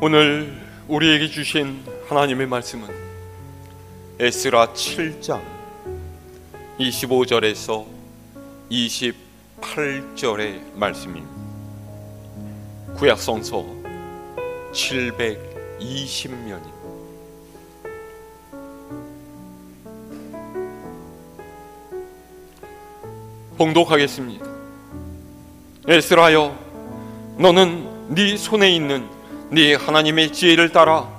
오늘 우리에게 주신 하나님의 말씀은 에스라 7장 25절에서 28절의 말씀입니다. 구약성서 720면입니다. 봉독하겠습니다. 에스라여, 너는 네 손에 있는 네 하나님의 지혜를 따라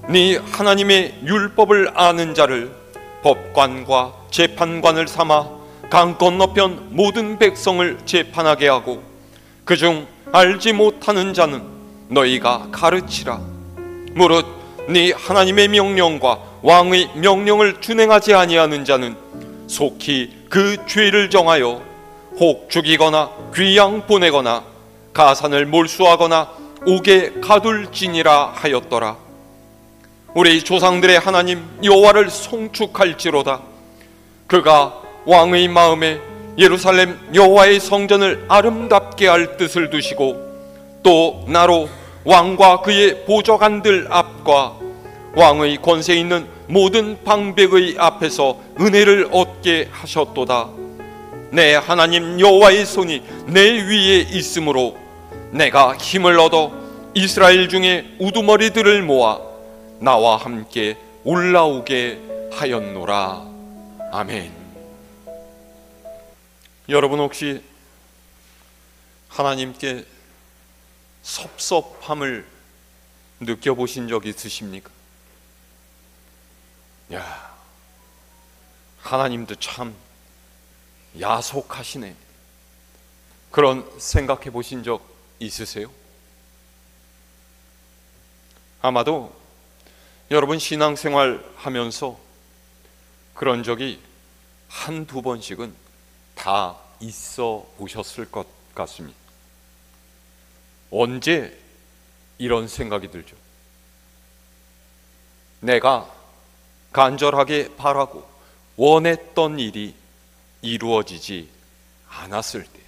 네 하나님의 율법을 아는 자를 법관과 재판관을 삼아 강 건너편 모든 백성을 재판하게 하고 그중 알지 못하는 자는 너희가 가르치라. 무릇 네 하나님의 명령과 왕의 명령을 준행하지 아니하는 자는 속히 그 죄를 정하여 혹 죽이거나 귀양 보내거나 가산을 몰수하거나 옥에 가둘지니라 하였더라. 우리 조상들의 하나님 여호와를 송축할지로다. 그가 왕의 마음에 예루살렘 여호와의 성전을 아름답게 할 뜻을 두시고 또 나로 왕과 그의 보좌관들 앞과 왕의 권세 있는 모든 방백의 앞에서 은혜를 얻게 하셨도다. 내 하나님 여호와의 손이 내 위에 있으므로 내가 힘을 얻어 이스라엘 중에 우두머리들을 모아 나와 함께 올라오게 하였노라. 아멘. 여러분 혹시 하나님께 섭섭함을 느껴보신 적 있으십니까? 야, 하나님도 참 야속하시네, 그런 생각해 보신 적 있으세요? 아마도 여러분 신앙생활 하면서 그런 적이 한두 번씩은 다 있어 보셨을 것 같습니다. 언제 이런 생각이 들죠? 내가 간절하게 바라고 원했던 일이 이루어지지 않았을 때,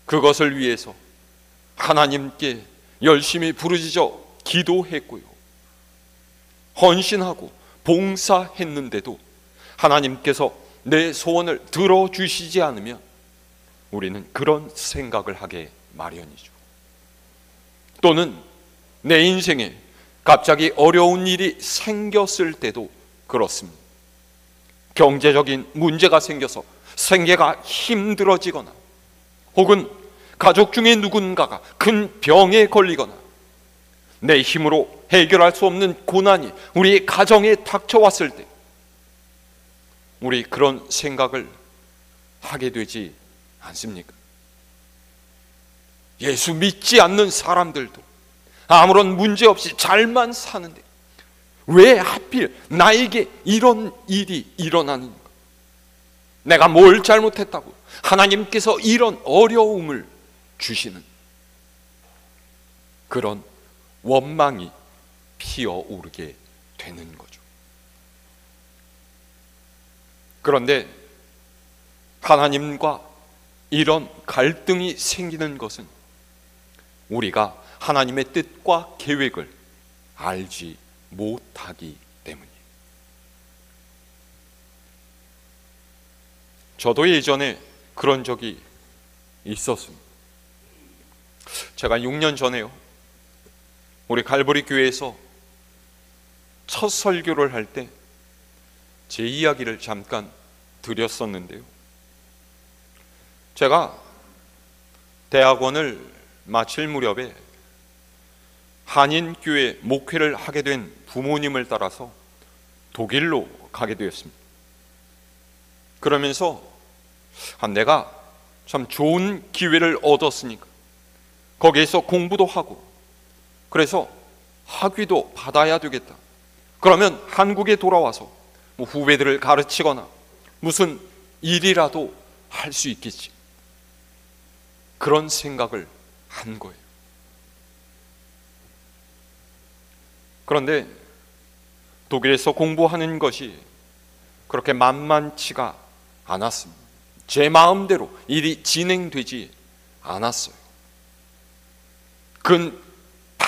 그것을 위해서 하나님께 열심히 부르짖어 기도했고요, 헌신하고 봉사했는데도 하나님께서 내 소원을 들어주시지 않으면 우리는 그런 생각을 하게 마련이죠. 또는 내 인생에 갑자기 어려운 일이 생겼을 때도 그렇습니다. 경제적인 문제가 생겨서 생계가 힘들어지거나 혹은 가족 중에 누군가가 큰 병에 걸리거나 내 힘으로 해결할 수 없는 고난이 우리 가정에 닥쳐왔을 때 우리 그런 생각을 하게 되지 않습니까? 예수 믿지 않는 사람들도 아무런 문제 없이 잘만 사는데 왜 하필 나에게 이런 일이 일어나는가? 내가 뭘 잘못했다고 하나님께서 이런 어려움을 주시는, 그런 원망이 피어오르게 되는 거죠. 그런데 하나님과 이런 갈등이 생기는 것은 우리가 하나님의 뜻과 계획을 알지 못하기 때문이에요. 저도 예전에 그런 적이 있었습니다. 제가 6년 전에요, 우리 갈보리 교회에서 첫 설교를 할 때 제 이야기를 잠깐 드렸었는데요, 제가 대학원을 마칠 무렵에 한인교회 목회를 하게 된 부모님을 따라서 독일로 가게 되었습니다. 그러면서 내가 참 좋은 기회를 얻었으니까 거기에서 공부도 하고 그래서 학위도 받아야 되겠다. 그러면 한국에 돌아와서 후배들을 가르치거나 무슨 일이라도 할 수 있겠지, 그런 생각을 한 거예요. 그런데 독일에서 공부하는 것이 그렇게 만만치가 않았습니다. 제 마음대로 일이 진행되지 않았어요. 근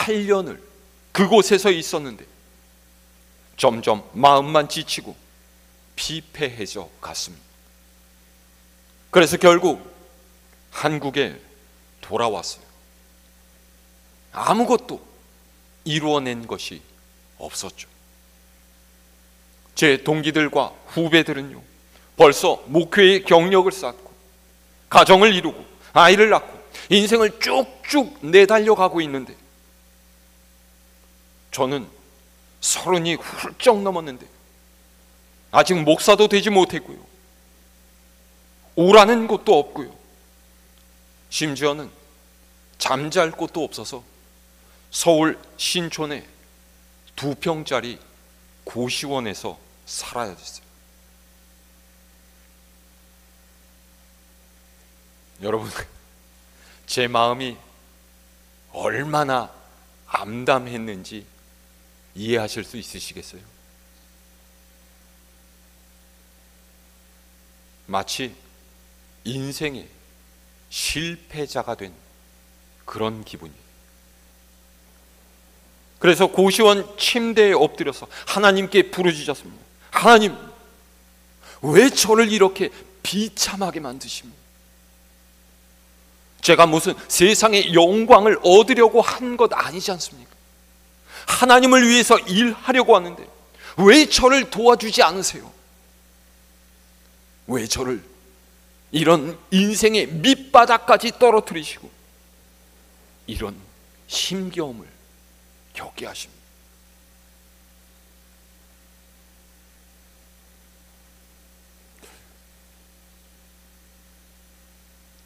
8년을 그곳에서 있었는데 점점 마음만 지치고 피폐해져 갔습니다. 그래서 결국 한국에 돌아왔어요. 아무것도 이루어낸 것이 없었죠. 제 동기들과 후배들은요, 벌써 목회의 경력을 쌓고 가정을 이루고 아이를 낳고 인생을 쭉쭉 내달려가고 있는데, 저는 30이 훌쩍 넘었는데 아직 목사도 되지 못했고요, 오라는 곳도 없고요, 심지어는 잠잘 곳도 없어서 서울 신촌에 2평짜리 고시원에서 살아야 됐어요. 여러분, 제 마음이 얼마나 암담했는지 이해하실 수 있으시겠어요? 마치 인생의 실패자가 된 그런 기분이에요. 그래서 고시원 침대에 엎드려서 하나님께 부르짖었습니다. 하나님, 왜 저를 이렇게 비참하게 만드십니까? 제가 무슨 세상의 영광을 얻으려고 한 것 아니지 않습니까? 하나님을 위해서 일하려고 하는데 왜 저를 도와주지 않으세요? 왜 저를 이런 인생의 밑바닥까지 떨어뜨리시고 이런 힘겨움을 겪게 하십니다?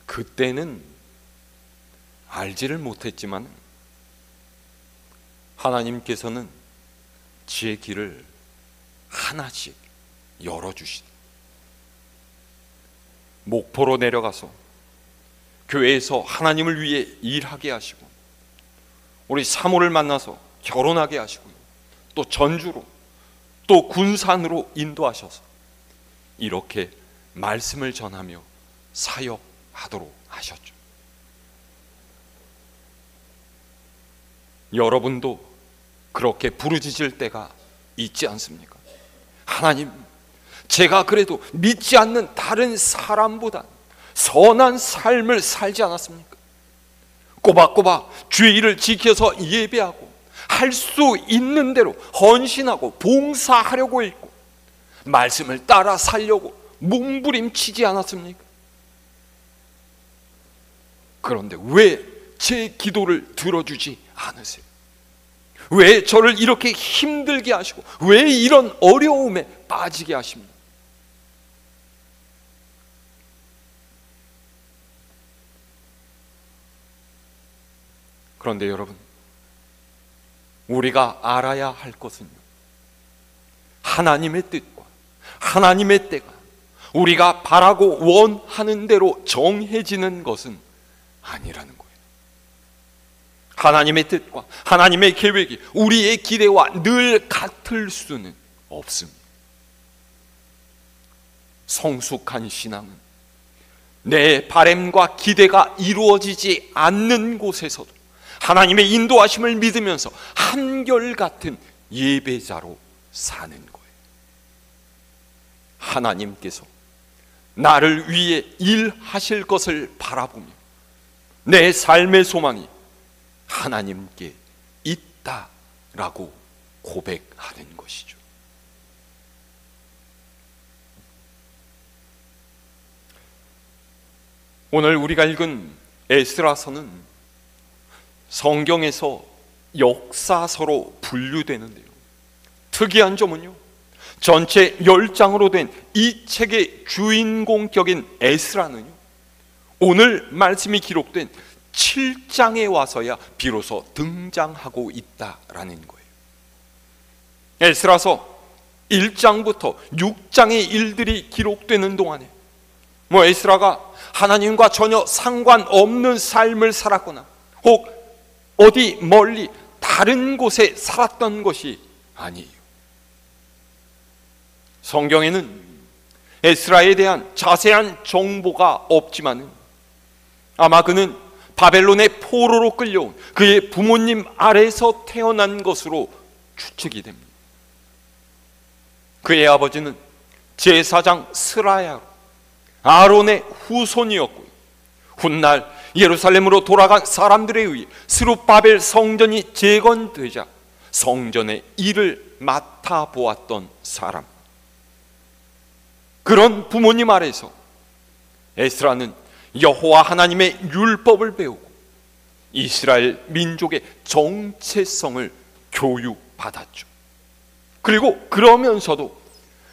그때는 알지를 못했지만 하나님께서는 제 길을 하나씩 열어주시다. 목포로 내려가서 교회에서 하나님을 위해 일하게 하시고, 우리 사모를 만나서 결혼하게 하시고요, 또 전주로, 또 군산으로 인도하셔서 이렇게 말씀을 전하며 사역하도록 하셨죠. 여러분도 그렇게 부르짖을 때가 있지 않습니까? 하나님, 제가 그래도 믿지 않는 다른 사람보다 선한 삶을 살지 않았습니까? 꼬박꼬박 주의 일을 지켜서 예배하고 할 수 있는 대로 헌신하고 봉사하려고 했고 말씀을 따라 살려고 몸부림치지 않았습니까? 그런데 왜 제 기도를 들어주지 않으세요? 왜 저를 이렇게 힘들게 하시고 왜 이런 어려움에 빠지게 하십니까? 그런데 여러분, 우리가 알아야 할 것은요, 하나님의 뜻과 하나님의 때가 우리가 바라고 원하는 대로 정해지는 것은 아니라는 거예요. 하나님의 뜻과 하나님의 계획이 우리의 기대와 늘 같을 수는 없습니다. 성숙한 신앙은 내 바램과 기대가 이루어지지 않는 곳에서도 하나님의 인도하심을 믿으면서 한결같은 예배자로 사는 거예요. 하나님께서 나를 위해 일하실 것을 바라보며 내 삶의 소망이 하나님께 있다라고 고백하는 것이죠. 오늘 우리가 읽은 에스라서는 성경에서 역사서로 분류되는데요, 특이한 점은요, 전체 10장으로 된 이 책의 주인공격인 에스라는요, 오늘 말씀이 기록된 7장에 와서야 비로소 등장하고 있다라는 거예요. 에스라서 1장부터 6장의 일들이 기록되는 동안에 에스라가 하나님과 전혀 상관없는 삶을 살았거나 혹 어디 멀리 다른 곳에 살았던 것이 아니에요. 성경에는 에스라에 대한 자세한 정보가 없지만 아마 그는 바벨론의 포로로 끌려온 그의 부모님 아래에서 태어난 것으로 추측이 됩니다. 그의 아버지는 제사장 스라야로 아론의 후손이었고요, 훗날 예루살렘으로 돌아간 사람들에 의해 스룹바벨 성전이 재건되자 성전의 일을 맡아보았던 사람, 그런 부모님 아래에서 에스라는 여호와 하나님의 율법을 배우고 이스라엘 민족의 정체성을 교육받았죠. 그리고 그러면서도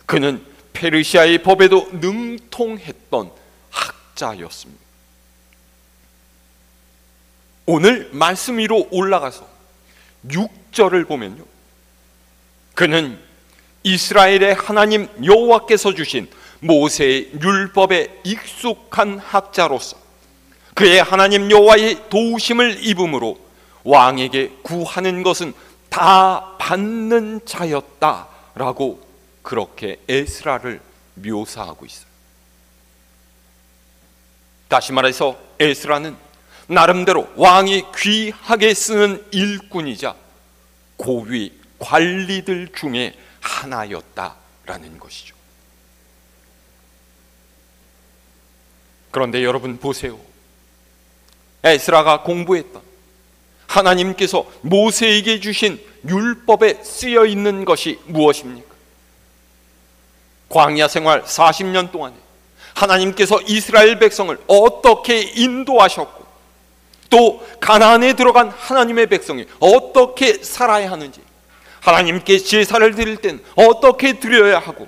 그는 페르시아의 법에도 능통했던 학자였습니다. 오늘 말씀 위로 올라가서 6절을 보면요, 그는 이스라엘의 하나님 여호와께서 주신 모세의 율법에 익숙한 학자로서 그의 하나님 여호와의 도우심을 입음으로 왕에게 구하는 것은 다 받는 자였다라고 그렇게 에스라를 묘사하고 있어요. 다시 말해서 에스라는 나름대로 왕이 귀하게 쓰는 일꾼이자 고위 관리들 중에 하나였다라는 것이죠. 그런데 여러분 보세요. 에스라가 공부했던 하나님께서 모세에게 주신 율법에 쓰여 있는 것이 무엇입니까? 광야 생활 40년 동안에 하나님께서 이스라엘 백성을 어떻게 인도하셨고 또 가나안에 들어간 하나님의 백성이 어떻게 살아야 하는지, 하나님께 제사를 드릴 땐 어떻게 드려야 하고,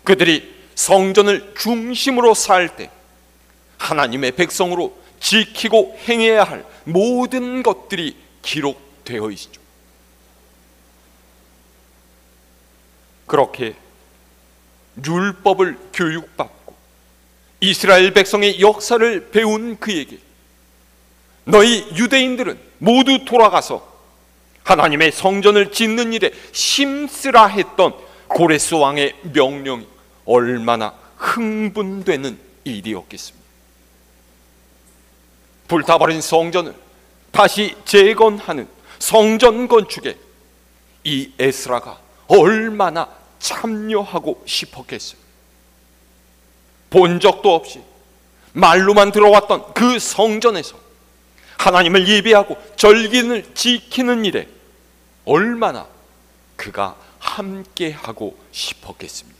그들이 성전을 중심으로 살 때 하나님의 백성으로 지키고 행해야 할 모든 것들이 기록되어 있죠. 그렇게 율법을 교육받고 이스라엘 백성의 역사를 배운 그에게 너희 유대인들은 모두 돌아가서 하나님의 성전을 짓는 일에 힘쓰라 했던 고레스 왕의 명령이 얼마나 흥분되는 일이었겠습니까? 불타버린 성전을 다시 재건하는 성전 건축에 이 에스라가 얼마나 참여하고 싶었겠어요. 본 적도 없이 말로만 들어왔던 그 성전에서 하나님을 예배하고 절기를 지키는 일에 얼마나 그가 함께하고 싶었겠습니까?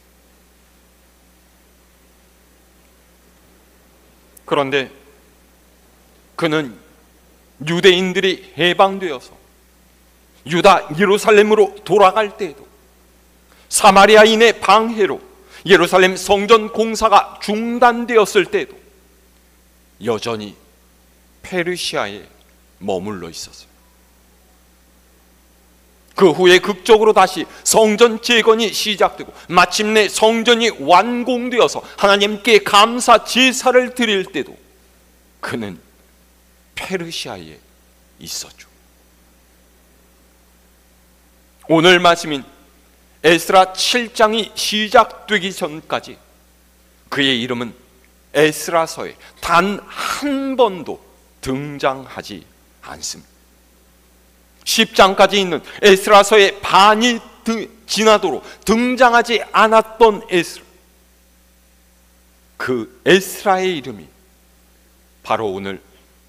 그런데 그는 유대인들이 해방되어서 유다 예루살렘으로 돌아갈 때에도 사마리아인의 방해로 예루살렘 성전 공사가 중단되었을 때에도 여전히 페르시아에 머물러 있었어요. 그 후에 극적으로 다시 성전 재건이 시작되고 마침내 성전이 완공되어서 하나님께 감사 제사를 드릴 때도 그는 페르시아에 있었죠. 오늘 말씀인 에스라 7장이 시작되기 전까지 그의 이름은 에스라서에 단 한 번도 등장하지 않습니다. 10장까지 있는 에스라서의 반이 지나도록 등장하지 않았던 에스라, 그 에스라의 이름이 바로 오늘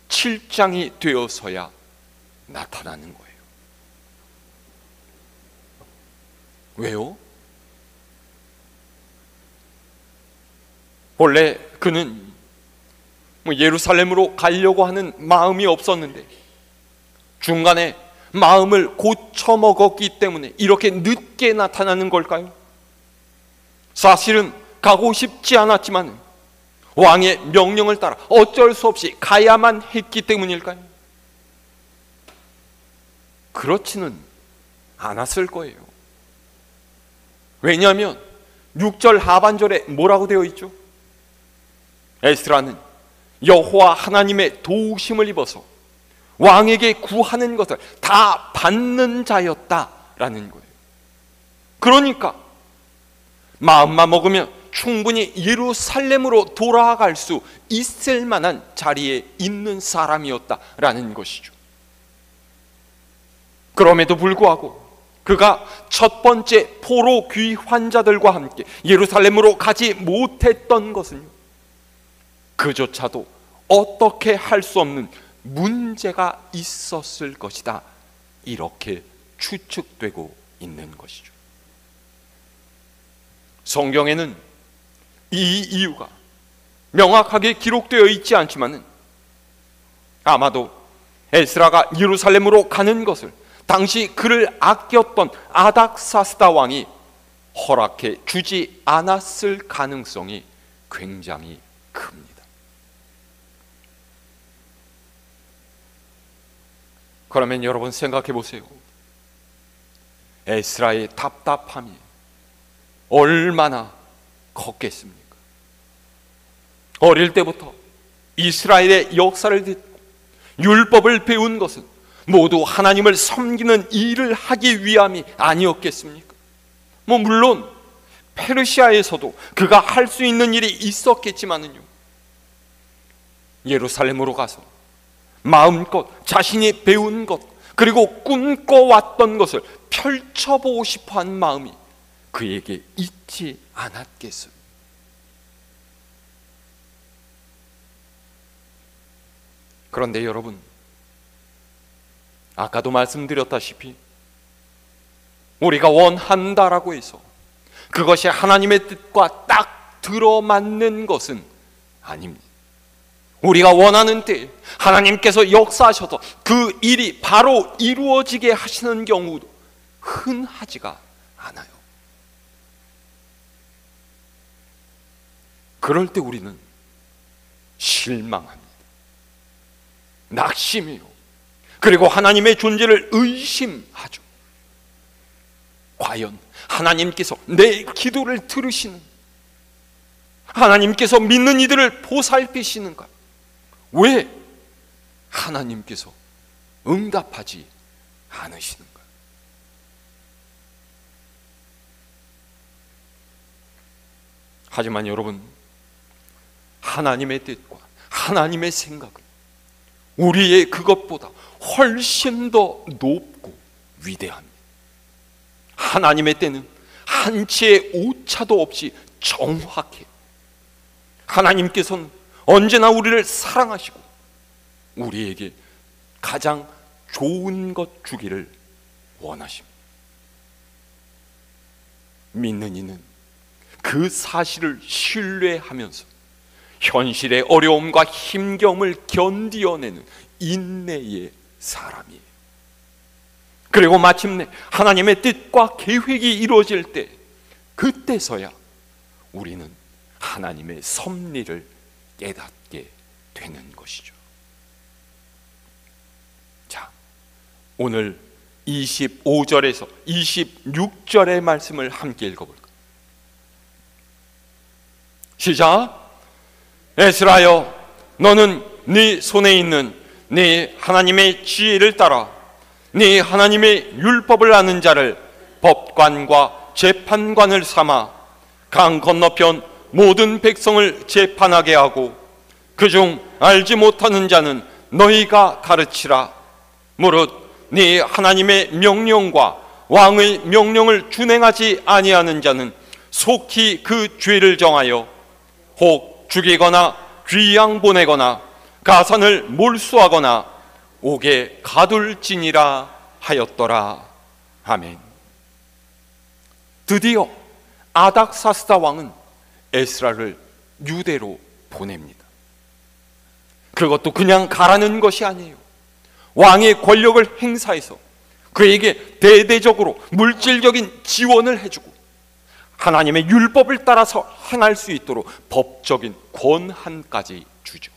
7장이 되어서야 나타나는 거예요. 왜요? 원래 그는 예루살렘으로 가려고 하는 마음이 없었는데 중간에 마음을 고쳐먹었기 때문에 이렇게 늦게 나타나는 걸까요? 사실은 가고 싶지 않았지만 왕의 명령을 따라 어쩔 수 없이 가야만 했기 때문일까요? 그렇지는 않았을 거예요. 왜냐하면 6절 하반절에 뭐라고 되어 있죠? 에스라는 여호와 하나님의 도우심을 입어서 왕에게 구하는 것을 다 받는 자였다라는 거예요. 그러니까 마음만 먹으면 충분히 예루살렘으로 돌아갈 수 있을 만한 자리에 있는 사람이었다라는 것이죠. 그럼에도 불구하고 그가 첫 번째 포로 귀 환자들과 함께 예루살렘으로 가지 못했던 것은요, 그조차도 어떻게 할 수 없는 문제가 있었을 것이다, 이렇게 추측되고 있는 것이죠. 성경에는 이 이유가 명확하게 기록되어 있지 않지만은 아마도 에스라가 예루살렘으로 가는 것을 당시 그를 아꼈던 아닥사스다 왕이 허락해 주지 않았을 가능성이 굉장히 큽니다. 그러면 여러분 생각해 보세요. 에스라의 답답함이 얼마나 컸겠습니까? 어릴 때부터 이스라엘의 역사를 듣고 율법을 배운 것은 모두 하나님을 섬기는 일을 하기 위함이 아니었겠습니까? 물론 페르시아에서도 그가 할 수 있는 일이 있었겠지만은요, 예루살렘으로 가서 마음껏 자신이 배운 것, 그리고 꿈꿔왔던 것을 펼쳐보고 싶어한 마음이 그에게 있지 않았겠어요? 그런데 여러분, 아까도 말씀드렸다시피 우리가 원한다라고 해서 그것이 하나님의 뜻과 딱 들어맞는 것은 아닙니다. 우리가 원하는 때에 하나님께서 역사하셔서 그 일이 바로 이루어지게 하시는 경우도 흔하지가 않아요. 그럴 때 우리는 실망합니다. 낙심해요. 그리고 하나님의 존재를 의심하죠. 과연 하나님께서 내 기도를 들으시는, 하나님께서 믿는 이들을 보살피시는가? 왜 하나님께서 응답하지 않으시는가? 하지만 여러분, 하나님의 뜻과 하나님의 생각은 우리의 그것보다 훨씬 더 높고 위대합니다. 하나님의 때는 한치의 오차도 없이 정확해요. 하나님께서는 언제나 우리를 사랑하시고 우리에게 가장 좋은 것 주기를 원하십니다. 믿는 이는 그 사실을 신뢰하면서 현실의 어려움과 힘겨움을 견디어내는 인내의 사람이에요. 그리고 마침내 하나님의 뜻과 계획이 이루어질 때, 그때서야 우리는 하나님의 섭리를 깨닫게 되는 것이죠. 자, 오늘 25절에서 26절의 말씀을 함께 읽어볼까요? 시작. 에스라여, 너는 네 손에 있는 네 하나님의 지혜를 따라 네 하나님의 율법을 아는 자를 법관과 재판관을 삼아 강 건너편 모든 백성을 재판하게 하고 그중 알지 못하는 자는 너희가 가르치라. 무릇 네 하나님의 명령과 왕의 명령을 준행하지 아니하는 자는 속히 그 죄를 정하여 혹 죽이거나 귀양 보내거나 가산을 몰수하거나 옥에 가둘지니라 하였더라. 아멘. 드디어 아닥사스다 왕은 에스라를 유대로 보냅니다. 그것도 그냥 가라는 것이 아니에요. 왕의 권력을 행사해서 그에게 대대적으로 물질적인 지원을 해주고 하나님의 율법을 따라서 행할 수 있도록 법적인 권한까지 주죠.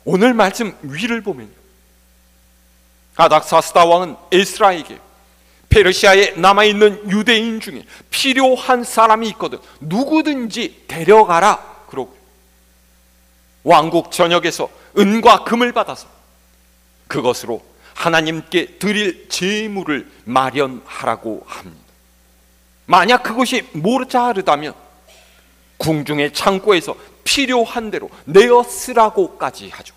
오늘 말씀 위를 보면요, 아닥사스다 왕은 에스라에게 페르시아에 남아있는 유대인 중에 필요한 사람이 있거든 누구든지 데려가라 그러고 왕국 전역에서 은과 금을 받아서 그것으로 하나님께 드릴 제물을 마련하라고 합니다. 만약 그것이 모자르다면 궁중의 창고에서 필요한 대로 내어 쓰라고까지 하죠.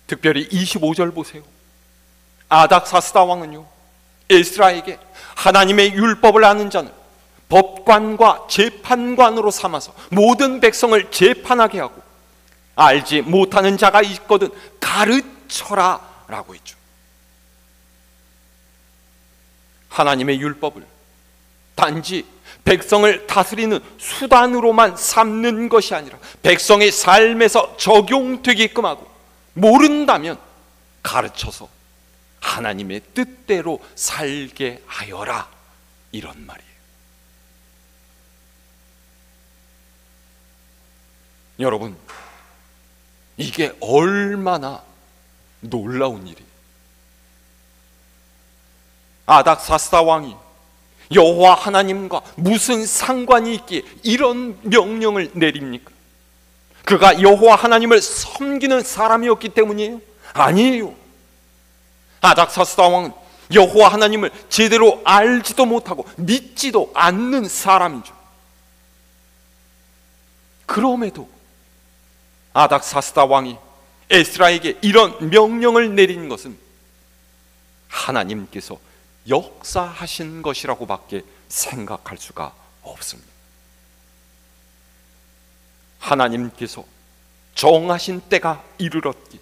특별히 25절 보세요. 아닥사스다 왕은요, 에스라에게 하나님의 율법을 아는 자는 법관과 재판관으로 삼아서 모든 백성을 재판하게 하고 알지 못하는 자가 있거든 가르쳐라 라고 했죠. 하나님의 율법을 단지 백성을 다스리는 수단으로만 삼는 것이 아니라 백성의 삶에서 적용되게끔 하고, 모른다면 가르쳐서 하나님의 뜻대로 살게 하여라, 이런 말이에요. 여러분, 이게 얼마나 놀라운 일이에요. 아닥사스다 왕이 여호와 하나님과 무슨 상관이 있기에 이런 명령을 내립니까? 그가 여호와 하나님을 섬기는 사람이었기 때문이에요? 아니에요. 아닥사스다 왕은 여호와 하나님을 제대로 알지도 못하고 믿지도 않는 사람이죠. 그럼에도 아닥사스다 왕이 에스라에게 이런 명령을 내린 것은 하나님께서 역사하신 것이라고 밖에 생각할 수가 없습니다. 하나님께서 정하신 때가 이르렀기,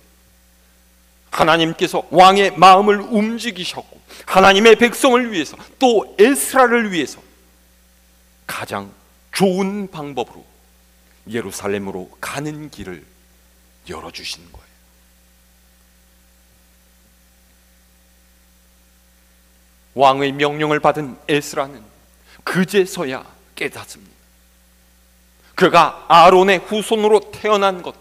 하나님께서 왕의 마음을 움직이셨고, 하나님의 백성을 위해서, 또 에스라를 위해서 가장 좋은 방법으로 예루살렘으로 가는 길을 열어주신 거예요. 왕의 명령을 받은 에스라는 그제서야 깨닫습니다. 그가 아론의 후손으로 태어난 것,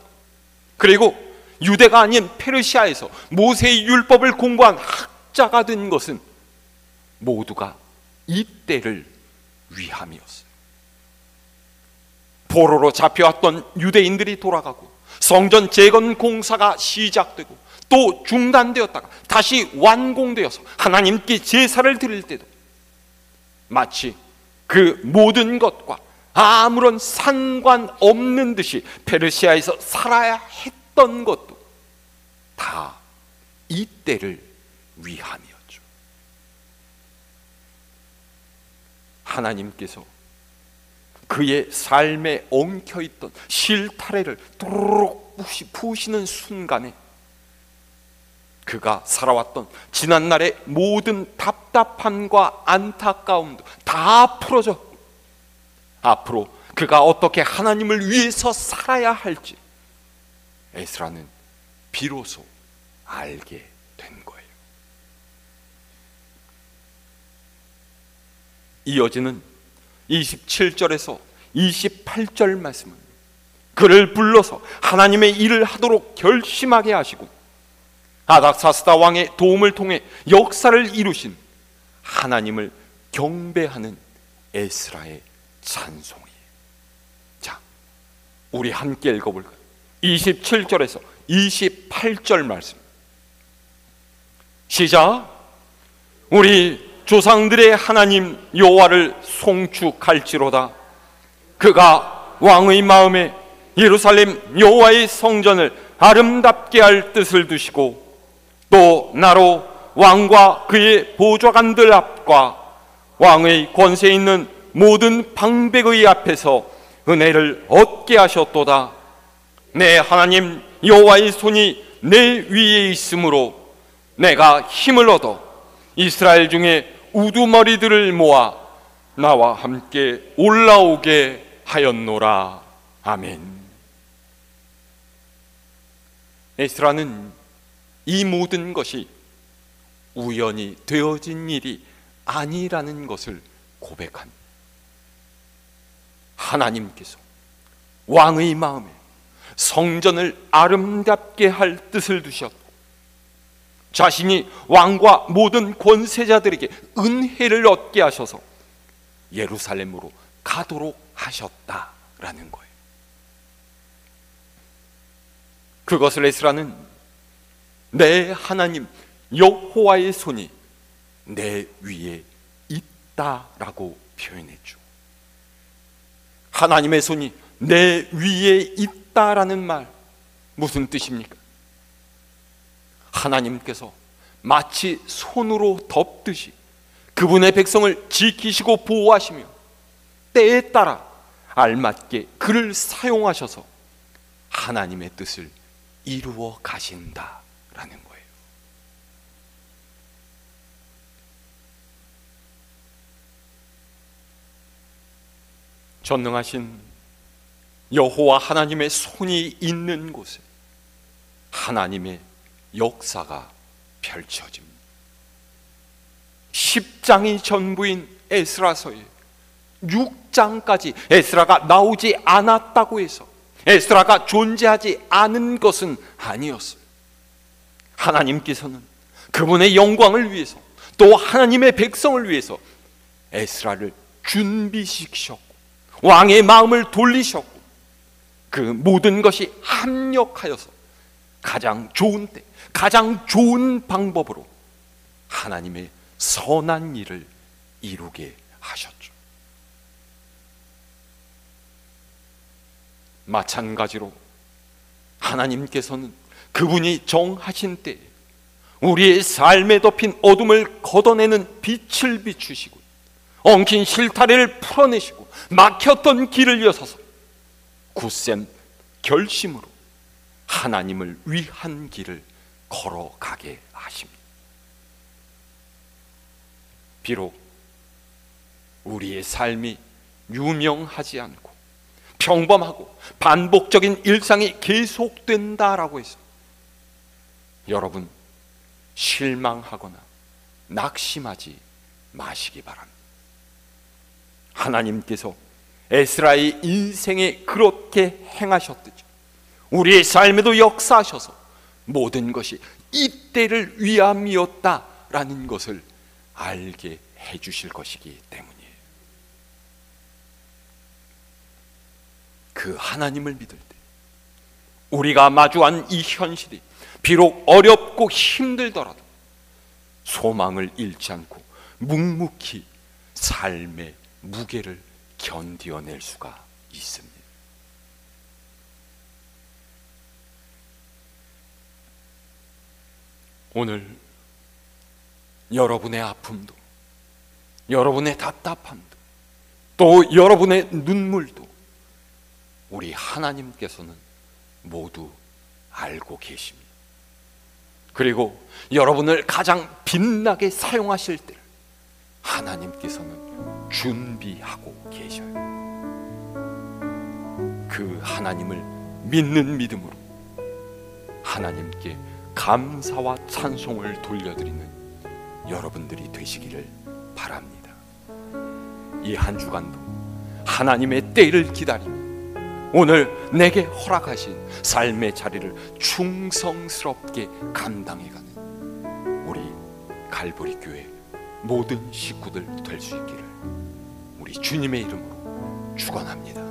그리고 유대가 아닌 페르시아에서 모세의 율법을 공부한 학자가 된 것은 모두가 이때를 위함이었어요. 포로로 잡혀왔던 유대인들이 돌아가고 성전 재건 공사가 시작되고 또 중단되었다가 다시 완공되어서 하나님께 제사를 드릴 때도 마치 그 모든 것과 아무런 상관없는 듯이 페르시아에서 살아야 했던 것도 다 이때를 위함이었죠. 하나님께서 그의 삶에 엉켜있던 실타래를 또르륵 부시는 순간에 그가 살아왔던 지난날의 모든 답답함과 안타까움도 다 풀어졌고, 앞으로 그가 어떻게 하나님을 위해서 살아야 할지 에스라는 비로소 알게 된 거예요. 이어지는 27절에서 28절 말씀은 그를 불러서 하나님의 일을 하도록 결심하게 하시고 아닥사스다 왕의 도움을 통해 역사를 이루신 하나님을 경배하는 에스라의 찬송이에요. 자, 우리 함께 읽어볼까요? 27절에서 28절 말씀 시작. 우리 조상들의 하나님 여호와를 송축할지로다. 그가 왕의 마음에 예루살렘 여호와의 성전을 아름답게 할 뜻을 두시고 또 나로 왕과 그의 보좌관들 앞과 왕의 권세 있는 모든 방백의 앞에서 은혜를 얻게 하셨도다. 내 하나님 여호와의 손이 내 위에 있으므로 내가 힘을 얻어 이스라엘 중에 우두머리들을 모아 나와 함께 올라오게 하였노라. 아멘. 에스라는 이 모든 것이 우연히 되어진 일이 아니라는 것을 고백합니다. 하나님께서 왕의 마음에 성전을 아름답게 할 뜻을 두셨고 자신이 왕과 모든 권세자들에게 은혜를 얻게 하셔서 예루살렘으로 가도록 하셨다라는 거예요. 그것을 에스라는 내 하나님 여호와의 손이 내 위에 있다라고 표현했죠. 하나님의 손이 내 위에 있다라는 말, 무슨 뜻입니까? 하나님께서 마치 손으로 덮듯이 그분의 백성을 지키시고 보호하시며 때에 따라 알맞게 그를 사용하셔서 하나님의 뜻을 이루어 가신다라는 거예요. 전능하신 여호와 하나님의 손이 있는 곳에 하나님의 역사가 펼쳐집니다. 10장이 전부인 에스라서에 6장까지 에스라가 나오지 않았다고 해서 에스라가 존재하지 않은 것은 아니었어요. 하나님께서는 그분의 영광을 위해서, 또 하나님의 백성을 위해서 에스라를 준비시키셨고 왕의 마음을 돌리셨고, 그 모든 것이 합력하여서 가장 좋은 때, 가장 좋은 방법으로 하나님의 선한 일을 이루게 하셨죠. 마찬가지로 하나님께서는 그분이 정하신 때에 우리의 삶에 덮인 어둠을 걷어내는 빛을 비추시고, 엉킨 실타래를 풀어내시고, 막혔던 길을 여서서 굳센 결심으로 하나님을 위한 길을 걸어가게 하십니다. 비록 우리의 삶이 유명하지 않고 평범하고 반복적인 일상이 계속된다라고 해서 여러분 실망하거나 낙심하지 마시기 바랍니다. 하나님께서 에스라의 인생에 그렇게 행하셨듯이 우리의 삶에도 역사하셔서 모든 것이 이때를 위함이었다라는 것을 알게 해주실 것이기 때문이에요. 그 하나님을 믿을 때 우리가 마주한 이 현실이 비록 어렵고 힘들더라도 소망을 잃지 않고 묵묵히 삶의 무게를 견뎌낼 수가 있습니다. 오늘 여러분의 아픔도, 여러분의 답답함도, 또 여러분의 눈물도 우리 하나님께서는 모두 알고 계십니다. 그리고 여러분을 가장 빛나게 사용하실 때를 하나님께서는 준비하고 계셔요. 그 하나님을 믿는 믿음으로 하나님께 감사와 찬송을 돌려드리는 여러분들이 되시기를 바랍니다. 이 한 주간도 하나님의 때를 기다리며 오늘 내게 허락하신 삶의 자리를 충성스럽게 감당해가는 우리 갈보리 교회 모든 식구들 될 수 있기를 우리 주님의 이름으로 축원합니다.